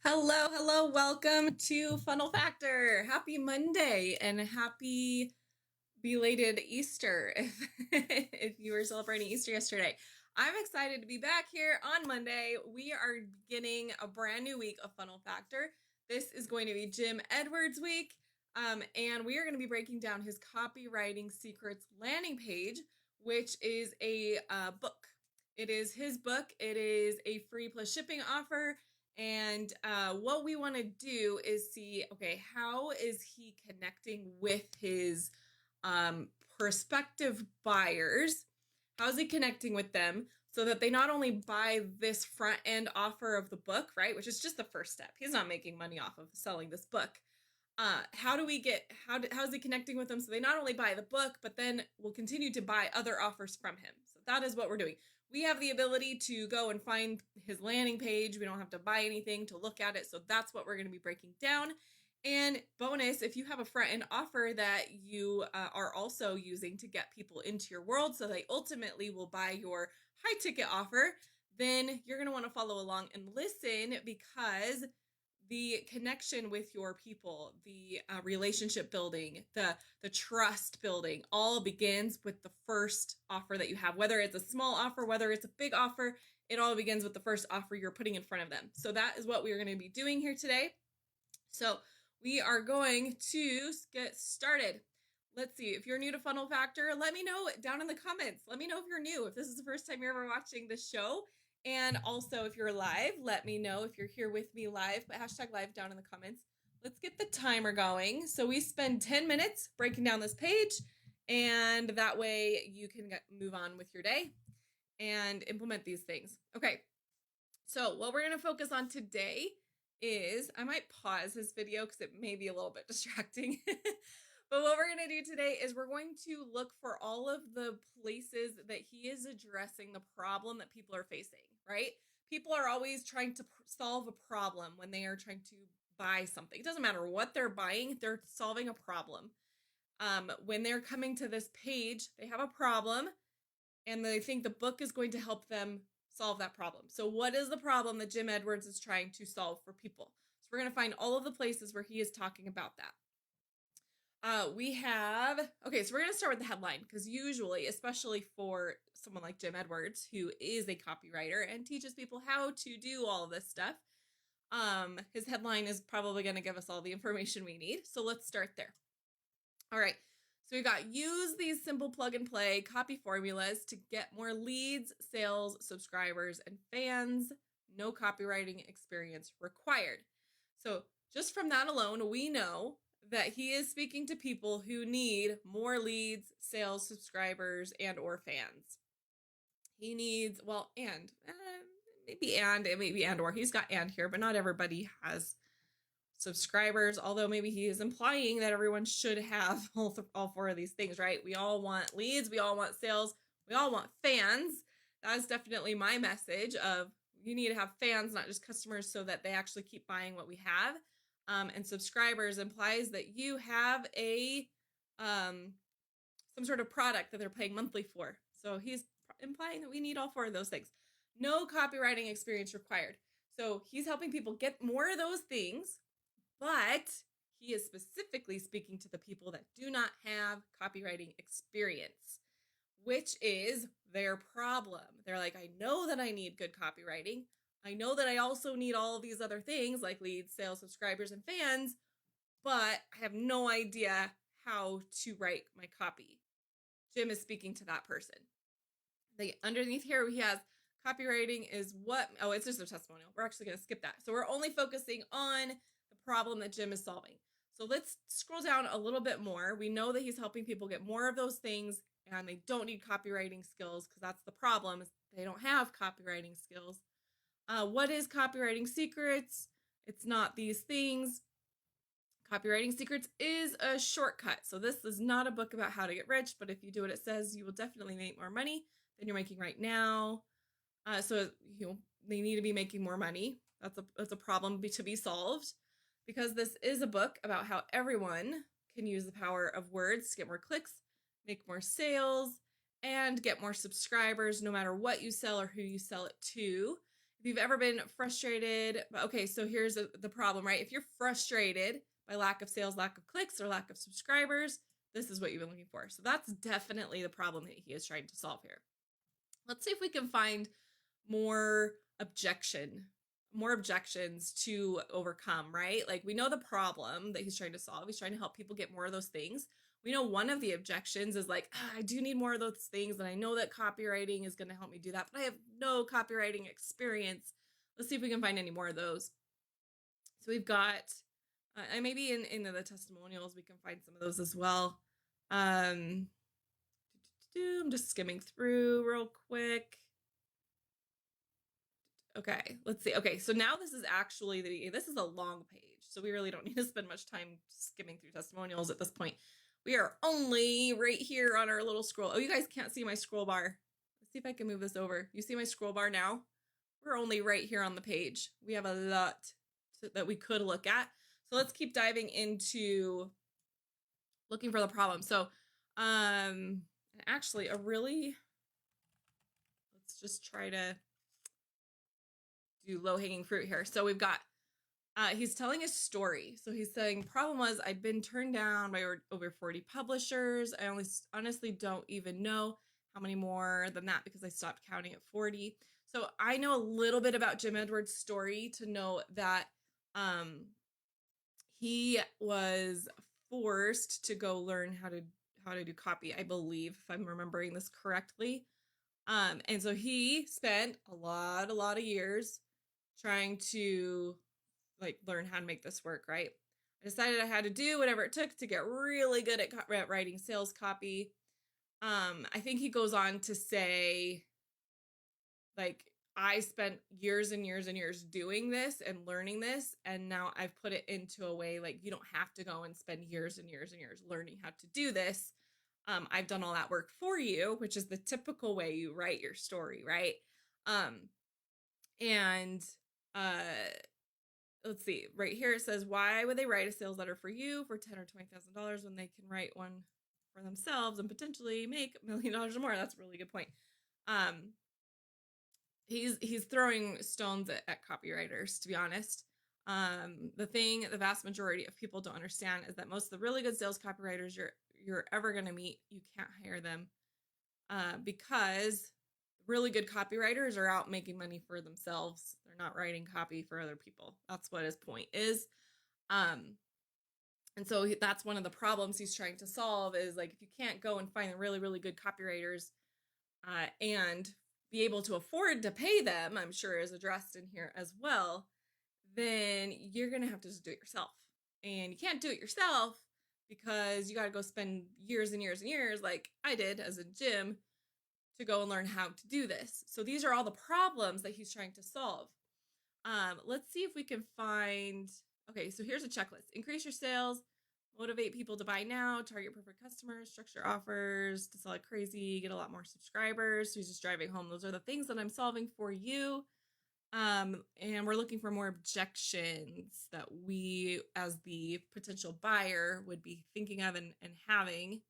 Hello, hello, welcome to Funnel Factor. Happy Monday and happy belated Easter if you were celebrating Easter yesterday. I'm excited to be back here on Monday. We are beginning a brand new week of Funnel Factor. This is going to be Jim Edwards week, and we are going to be breaking down his Copywriting Secrets landing page, which is a book. It is his book. It is a free plus shipping offer. And what we want to do is see, okay, how is he connecting with his prospective buyers? How is he connecting with them so that they not only buy this front end offer of the book, right, which is just the first step. He's not making money off of selling this book. How is he connecting with them so they not only buy the book, but then will continue to buy other offers from him? So that is what we're doing. We have the ability to go and find his landing page. We don't have to buy anything to look at it. So that's what we're going to be breaking down. And bonus, if you have a front end offer that you are also using to get people into your world so they ultimately will buy your high ticket offer, then you're going to want to follow along and listen, because the connection with your people, the relationship building, the trust building, all begins with the first offer that you have. Whether it's a small offer, whether it's a big offer, it all begins with the first offer you're putting in front of them. So that is what we're going to be doing here today. So we are going to get started. Let's see, if you're new to Funnel Factor, let me know down in the comments. Let me know if you're new, if this is the first time you're ever watching this show. And also, if you're live, let me know if you're here with me live, but hashtag live down in the comments. Let's get the timer going. So we spend 10 minutes breaking down this page, and that way you can move on with your day and implement these things. Okay, so what we're going to focus on today is, I might pause this video because it may be a little bit distracting. But what we're going to do today is we're going to look for all of the places that he is addressing the problem that people are facing, right? People are always trying to solve a problem when they are trying to buy something. It doesn't matter what they're buying, they're solving a problem. When they're coming to this page, they have a problem and they think the book is going to help them solve that problem. So what is the problem that Jim Edwards is trying to solve for people? So we're going to find all of the places where he is talking about that. So we're going to start with the headline, because usually, especially for someone like Jim Edwards, who is a copywriter and teaches people how to do all of this stuff, his headline is probably going to give us all the information we need. So let's start there. All right. So we got, use these simple plug and play copy formulas to get more leads, sales, subscribers, and fans. No copywriting experience required. So just from that alone, we know that he is speaking to people who need more leads, sales, subscribers, and or fans. He needs, maybe and or. He's got and here, but not everybody has subscribers, although maybe he is implying that everyone should have all four of these things, right? We all want leads, we all want sales, we all want fans. That is definitely my message of, you need to have fans, not just customers, so that they actually keep buying what we have. And subscribers implies that you have a some sort of product that they're paying monthly for. So he's implying that we need all four of those things. No copywriting experience required. So he's helping people get more of those things, but he is specifically speaking to the people that do not have copywriting experience, which is their problem. They're like, I know that I need good copywriting. I know that I also need all of these other things like leads, sales, subscribers, and fans, but I have no idea how to write my copy. Jim is speaking to that person. Underneath here, he has copywriting is what? Oh, it's just a testimonial. We're actually going to skip that. So we're only focusing on the problem that Jim is solving. So let's scroll down a little bit more. We know that he's helping people get more of those things, and they don't need copywriting skills, because that's the problem, is they don't have copywriting skills. What is Copywriting Secrets? It's not these things. Copywriting Secrets is a shortcut. So this is not a book about how to get rich, but if you do what it says, you will definitely make more money than you're making right now. They need to be making more money. That's a problem to be solved, because this is a book about how everyone can use the power of words to get more clicks, make more sales, and get more subscribers, no matter what you sell or who you sell it to. If if you've ever been frustrated, okay, so here's the problem, right? If you're frustrated by lack of sales, lack of clicks, or lack of subscribers, this is what you've been looking for. So that's definitely the problem that he is trying to solve here. Let's see if we can find more objections to overcome, right? Like, we know the problem that he's trying to solve. He's trying to help people get more of those things. We know one of the objections is like, I do need more of those things, and I know that copywriting is going to help me do that, but I have no copywriting experience. Let's see if we can find any more of those. So we've got, and maybe in the testimonials, we can find some of those as well. I'm just skimming through real quick. Okay, let's see. Okay, so now this is actually this is a long page, so we really don't need to spend much time skimming through testimonials at this point. We are only right here on our little scroll. Oh, you guys can't see my scroll bar. Let's see if I can move this over. You see my scroll bar now? We're only right here on the page. We have a lot that we could look at. So let's keep diving into looking for the problem. So, actually let's just try to do low-hanging fruit here. So we've got, he's telling a story. So he's saying, problem was I'd been turned down by over 40 publishers. I honestly don't even know how many more than that because I stopped counting at 40. So I know a little bit about Jim Edwards' story to know that he was forced to go learn how to do copy, I believe, if I'm remembering this correctly. And so he spent a lot of years trying to like learn how to make this work, right? I decided I had to do whatever it took to get really good at writing sales copy. I think he goes on to say, like, I spent years and years and years doing this and learning this, and now I've put it into a way like you don't have to go and spend years and years and years learning how to do this. I've done all that work for you, which is the typical way you write your story, right? And let's see, right here it says, why would they write a sales letter for you for $10,000 or $20,000 when they can write one for themselves and potentially make $1 million or more? That's a really good point. He's throwing stones at copywriters, to be honest. The thing the vast majority of people don't understand is that most of the really good sales copywriters you're ever going to meet, you can't hire them because really good copywriters are out making money for themselves. They're not writing copy for other people. That's what his point is. And so that's one of the problems he's trying to solve is like, if you can't go and find the really, really good copywriters and be able to afford to pay them, I'm sure is addressed in here as well, then you're going to have to just do it yourself. And you can't do it yourself because you got to go spend years and years and years, like I did as a Jim, to go and learn how to do this. So these are all the problems that he's trying to solve. Let's see if we can find, okay, so here's a checklist. Increase your sales, motivate people to buy now, target perfect customers, structure offers to sell like crazy, get a lot more subscribers. So he's just driving home. Those are the things that I'm solving for you. And we're looking for more objections that we, as the potential buyer, would be thinking of and having.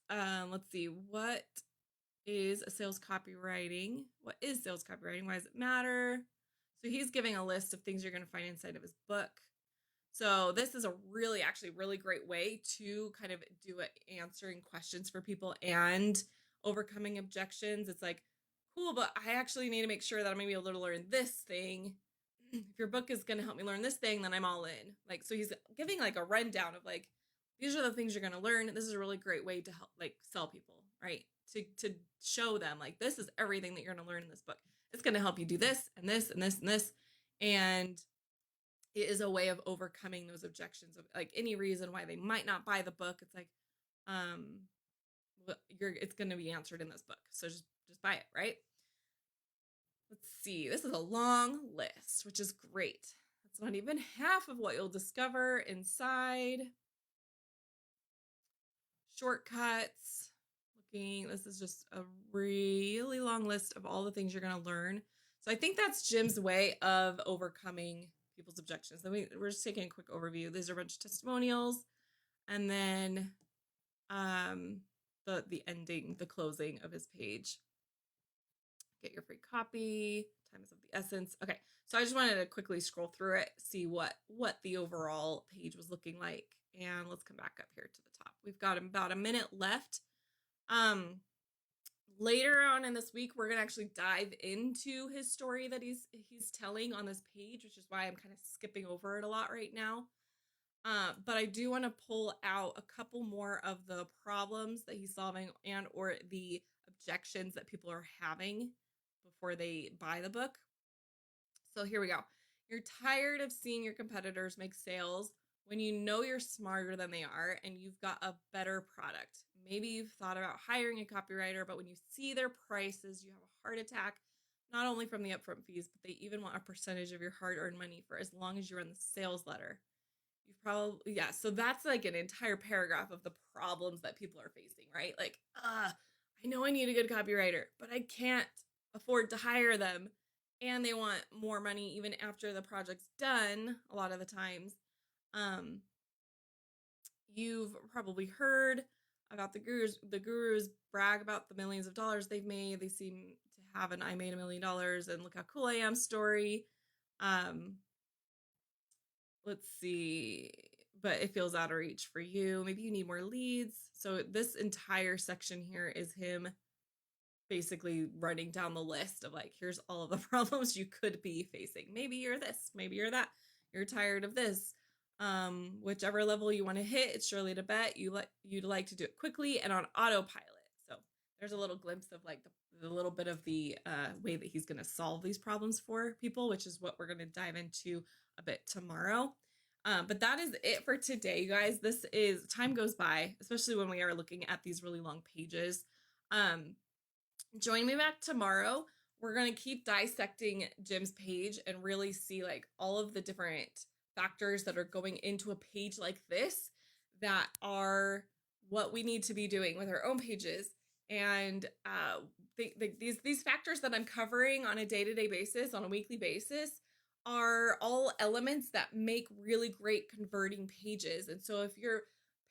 Let's see, what is sales copywriting? What is sales copywriting? Why does it matter? So he's giving a list of things you're going to find inside of his book. So this is a really great way to kind of do it, answering questions for people and overcoming objections. It's like, cool, but I actually need to make sure that I'm going to be able to learn this thing. If your book is going to help me learn this thing, then I'm all in. Like, so he's giving like a rundown of like, these are the things you're going to learn. This is a really great way to help like sell people, right? To show them like, this is everything that you're going to learn in this book. It's going to help you do this and this and this and this. And it is a way of overcoming those objections of like any reason why they might not buy the book. It's like, it's going to be answered in this book. So just buy it, right? Let's see. This is a long list, which is great. That's not even half of what you'll discover inside. Shortcuts. This is just a really long list of all the things you're going to learn. So I think that's Jim's way of overcoming people's objections. Then we're just taking a quick overview. These are a bunch of testimonials. And then the ending, the closing of his page. Get your free copy, time is of the essence. Okay, so I just wanted to quickly scroll through it, see what the overall page was looking like. And let's come back up here to the top. We've got about a minute left. Later on in this week, we're going to actually dive into his story that he's telling on this page, which is why I'm kind of skipping over it a lot right now. But I do want to pull out a couple more of the problems that he's solving and or the objections that people are having before they buy the book. So here we go. You're tired of seeing your competitors make sales when you know you're smarter than they are and you've got a better product. Maybe you've thought about hiring a copywriter, but when you see their prices, you have a heart attack, not only from the upfront fees, but they even want a percentage of your hard-earned money for as long as you run the sales letter. You've probably, yeah, so that's like an entire paragraph of the problems that people are facing, right? Like, I know I need a good copywriter, but I can't afford to hire them. And they want more money even after the project's done a lot of the times. You've probably heard about the gurus. The gurus brag about the millions of dollars they've made. They seem to have an I made $1 million and look how cool I am story. Let's see, but it feels out of reach for you. Maybe you need more leads. So this entire section here is him basically running down the list of like, here's all of the problems you could be facing. Maybe you're this, maybe you're that. You're tired of this. Whichever level you want to hit, it's surely to bet you'd like to do it quickly and on autopilot. So there's a little glimpse of like the little bit of the way that he's going to solve these problems for people, which is what we're going to dive into a bit tomorrow. But that is it for today, you guys. This is, time goes by, especially when we are looking at these really long pages. Join me back tomorrow. We're going to keep dissecting Jim's page and really see like all of the different factors that are going into a page like this that are what we need to be doing with our own pages. And these factors that I'm covering on a day-to-day basis, on a weekly basis, are all elements that make really great converting pages. And so if your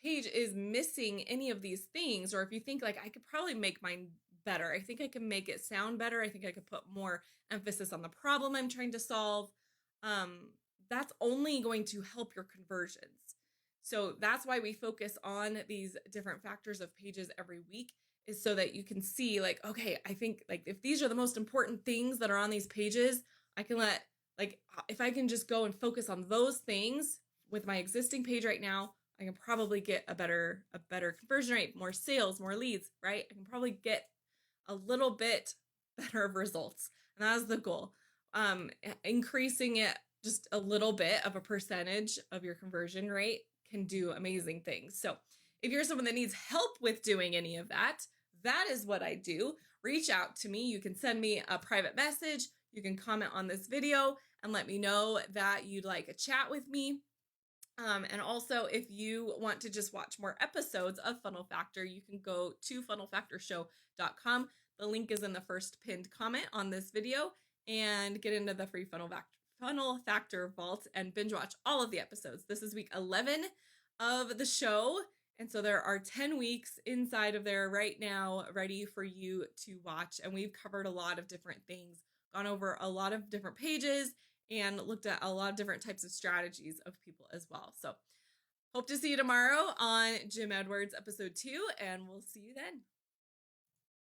page is missing any of these things, or if you think like, I could probably make mine better, I think I can make it sound better, I think I could put more emphasis on the problem I'm trying to solve, that's only going to help your conversions. So that's why we focus on these different factors of pages every week, is so that you can see like, okay, I think like if these are the most important things that are on these pages, I can let, like, if I can just go and focus on those things with my existing page right now, I can probably get a better conversion rate, more sales, more leads, right? I can probably get a little bit better of results. And that is the goal. Increasing it just a little bit of a percentage of your conversion rate can do amazing things. So if you're someone that needs help with doing any of that, that is what I do. Reach out to me. You can send me a private message. You can comment on this video and let me know that you'd like a chat with me. And also, if you want to just watch more episodes of Funnel Factor, you can go to funnelfactorshow.com. The link is in the first pinned comment on this video, and get into the free Funnel Factor Vault and binge watch all of the episodes. This is week 11 of the show. And so there are 10 weeks inside of there right now ready for you to watch. And we've covered a lot of different things, gone over a lot of different pages, and looked at a lot of different types of strategies of people as well. So hope to see you tomorrow on Jim Edwards episode 2, and we'll see you then.